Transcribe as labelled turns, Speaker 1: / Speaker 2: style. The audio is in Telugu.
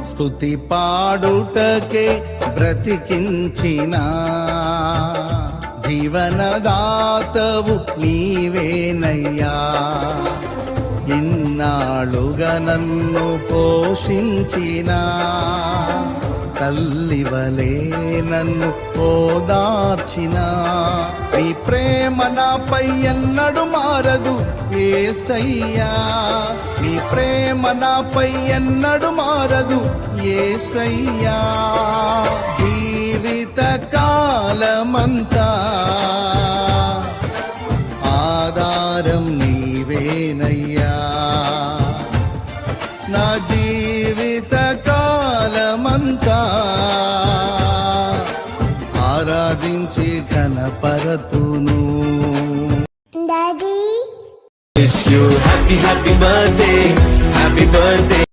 Speaker 1: స్తుతి పాడుటకే బ్రతికించిన జీవనదాతవు నీవేనయ్యా. ఇన్నాళ్ళుగా నన్ను పోషించిన తల్లివలే నన్ను ఓదార్చిన నీ ప్రేమ నాపై ఎన్నడు మారదు యేసయ్యా. నీ ప్రేమ నాపై ఎన్నడు మారదు యేసయ్యా. జీవిత కాలమంతా ఆధారం నీవేనయ్యా. నా జీవిత కాలమంతా ఆరాధించి కనపరతును.
Speaker 2: Daddy, wish you happy birthday, happy birthday.